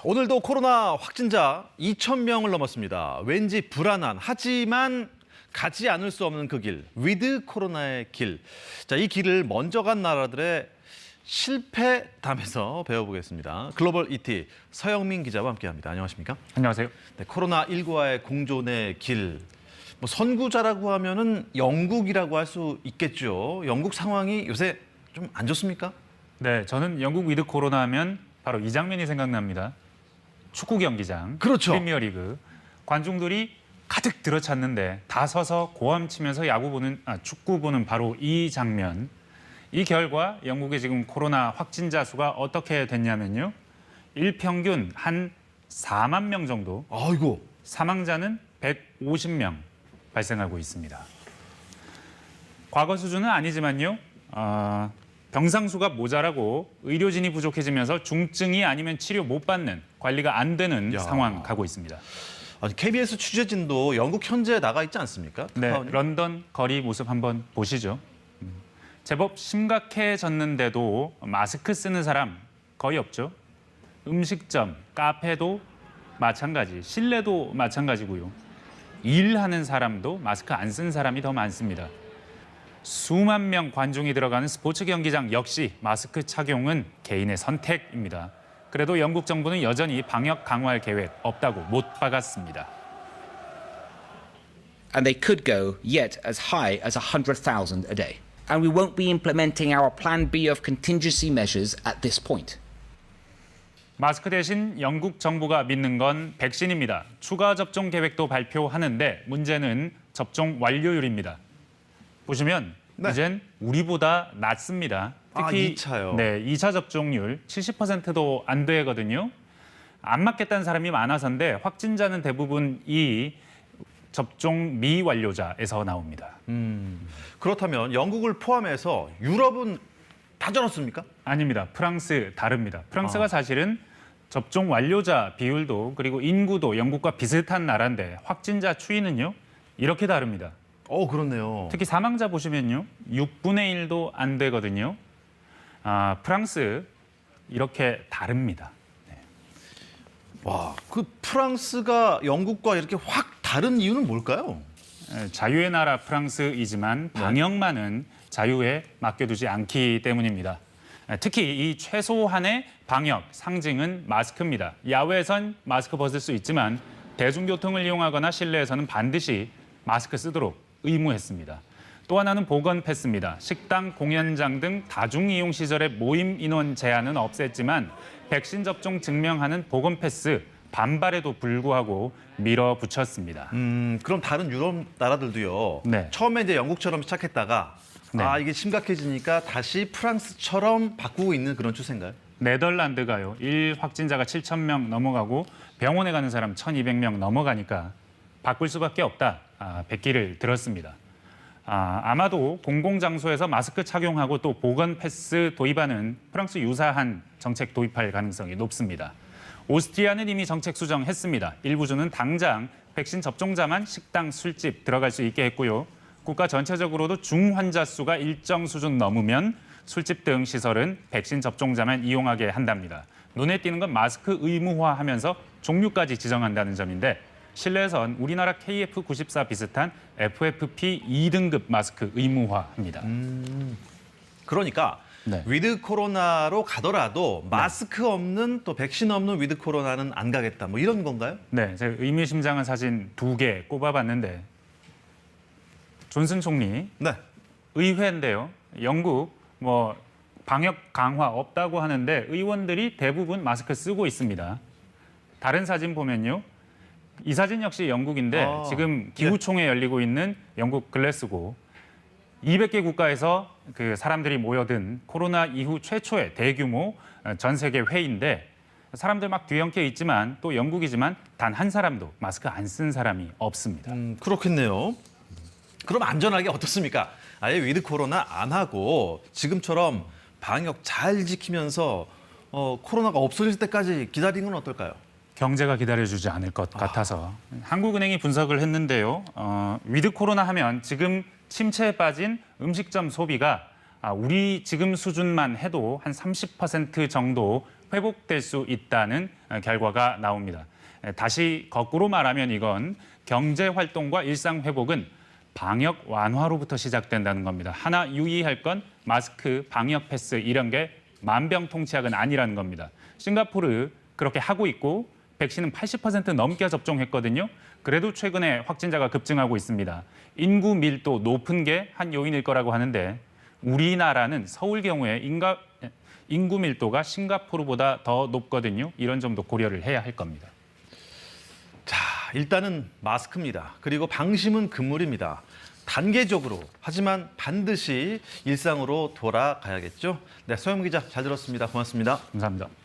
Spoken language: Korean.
오늘도 코로나 확진자 2,000명을 넘었습니다. 왠지 불안한, 하지만 가지 않을 수 없는 그 길, 위드 코로나의 길. 자, 이 길을 먼저 간 나라들의 실패담에서 배워보겠습니다. 글로벌 ET 서영민 기자와 함께합니다. 안녕하십니까? 안녕하세요. 네, 코로나19와의 공존의 길. 선구자라고 하면은 영국이라고 할 수 있겠죠. 영국 상황이 요새 좀 안 좋습니까? 네, 저는 영국 위드 코로나 하면 바로 이 장면이 생각납니다. 축구 경기장, 그렇죠. 프리미어리그 관중들이 가득 들어찼는데 다 서서 고함 치면서 축구 보는 바로 이 장면. 이 결과 영국의 지금 코로나 확진자 수가 어떻게 됐냐면요. 일평균 한 4만 명 정도, 아이고. 사망자는 150명 발생하고 있습니다. 과거 수준은 아니지만요. 병상 수가 모자라고 의료진이 부족해지면서 중증이 아니면 치료 못 받는, 관리가 안 되는 상황 가고 있습니다. 아니, KBS 취재진도 영국 현지에 나가 있지 않습니까? 네, 특파원이? 런던 거리 모습 한번 보시죠. 제법 심각해졌는데도 마스크 쓰는 사람 거의 없죠. 음식점, 카페도 마찬가지, 실내도 마찬가지고요. 일하는 사람도 마스크 안 쓴 사람이 더 많습니다. 수만 명 관중이 들어가는 스포츠 경기장 역시 마스크 착용은 개인의 선택입니다. 그래도 영국 정부는 여전히 방역 강화할 계획 없다고 못 박았습니다. And they could go yet as high as 100,000 a day. And we won't be implementing our Plan B of contingency measures at this point. 마스크 대신 영국 정부가 믿는 건 백신입니다. 추가 접종 계획도 발표하는데 문제는 접종 완료율입니다. 보시면 이젠 우리보다 낮습니다. 특히 2차요. 네, 2차 접종률 70%도 안 되거든요. 안 맞겠다는 사람이 많아서인데 확진자는 대부분 이 접종 미완료자에서 나옵니다. 그렇다면 영국을 포함해서 유럽은 다 저렇습니까? 아닙니다. 프랑스 다릅니다. 프랑스가 사실은 접종 완료자 비율도 그리고 인구도 영국과 비슷한 나라인데 확진자 추이는요 이렇게 다릅니다. 그렇네요. 특히 사망자 보시면요 6분의 1도 안 되거든요. 프랑스 이렇게 다릅니다. 와, 그 프랑스가 영국과 이렇게 확 다른 이유는 뭘까요? 자유의 나라 프랑스이지만 방역만은 자유에 맡겨두지 않기 때문입니다. 특히 이 최소한의 방역 상징은 마스크입니다. 야외에선 마스크 벗을 수 있지만 대중교통을 이용하거나 실내에서는 반드시 마스크 쓰도록 의무했습니다. 또 하나는 보건 패스입니다. 식당, 공연장 등 다중이용 시설의 모임 인원 제한은 없앴지만 백신 접종 증명하는 보건 패스 반발에도 불구하고 밀어붙였습니다. 그럼 다른 유럽 나라들도요. 네. 처음에 이제 영국처럼 시작했다가 네. 이게 심각해지니까 다시 프랑스처럼 바꾸고 있는 그런 추세인가요? 네덜란드가요. 일 확진자가 7,000명 넘어가고 병원에 가는 사람 1,200명 넘어가니까 바꿀 수밖에 없다. 백기를 들었습니다. 아마도 공공장소에서 마스크 착용하고 또 보건 패스 도입하는 프랑스 유사한 정책 도입할 가능성이 높습니다. 오스트리아는 이미 정책 수정했습니다. 일부 주는 당장 백신 접종자만 식당, 술집 들어갈 수 있게 했고요. 국가 전체적으로도 중환자 수가 일정 수준 넘으면 술집 등 시설은 백신 접종자만 이용하게 한답니다. 눈에 띄는 건 마스크 의무화하면서 종류까지 지정한다는 점인데 실내에선 우리나라 KF94 비슷한 FFP 2등급 마스크 의무화합니다. 그러니까 네. 위드 코로나로 가더라도 마스크 없는 또 백신 없는 위드 코로나는 안 가겠다. 뭐 이런 건가요? 네, 제가 의미심장한 사진 2개 꼽아봤는데 존슨 총리 네. 의회인데요. 영국 방역 강화 없다고 하는데 의원들이 대부분 마스크 쓰고 있습니다. 다른 사진 보면요. 이 사진 역시 영국인데 지금 기후총회 열리고 있는 영국 글래스고 200개 국가에서 그 사람들이 모여든 코로나 이후 최초의 대규모 전 세계 회의인데 사람들 막 뒤엉켜 있지만 또 영국이지만 단 한 사람도 마스크 안 쓴 사람이 없습니다. 그렇겠네요. 그럼 안전하게 어떻습니까? 아예 위드 코로나 안 하고 지금처럼 방역 잘 지키면서 코로나가 없어질 때까지 기다리는 건 어떨까요? 경제가 기다려주지 않을 것 같아서 한국은행이 분석을 했는데요. 위드 코로나 하면 지금 침체에 빠진 음식점 소비가 우리 지금 수준만 해도 한 30% 정도 회복될 수 있다는 결과가 나옵니다. 다시 거꾸로 말하면 이건 경제 활동과 일상 회복은 방역 완화로부터 시작된다는 겁니다. 하나 유의할 건 마스크, 방역 패스 이런 게 만병통치약은 아니라는 겁니다. 싱가포르 그렇게 하고 있고 백신은 80% 넘게 접종했거든요. 그래도 최근에 확진자가 급증하고 있습니다. 인구 밀도 높은 게 한 요인일 거라고 하는데 우리나라는 서울 경우에 인구 밀도가 싱가포르보다 더 높거든요. 이런 점도 고려를 해야 할 겁니다. 자, 일단은 마스크입니다. 그리고 방심은 금물입니다. 단계적으로 하지만 반드시 일상으로 돌아가야겠죠. 네, 소영 기자 잘 들었습니다. 고맙습니다. 감사합니다.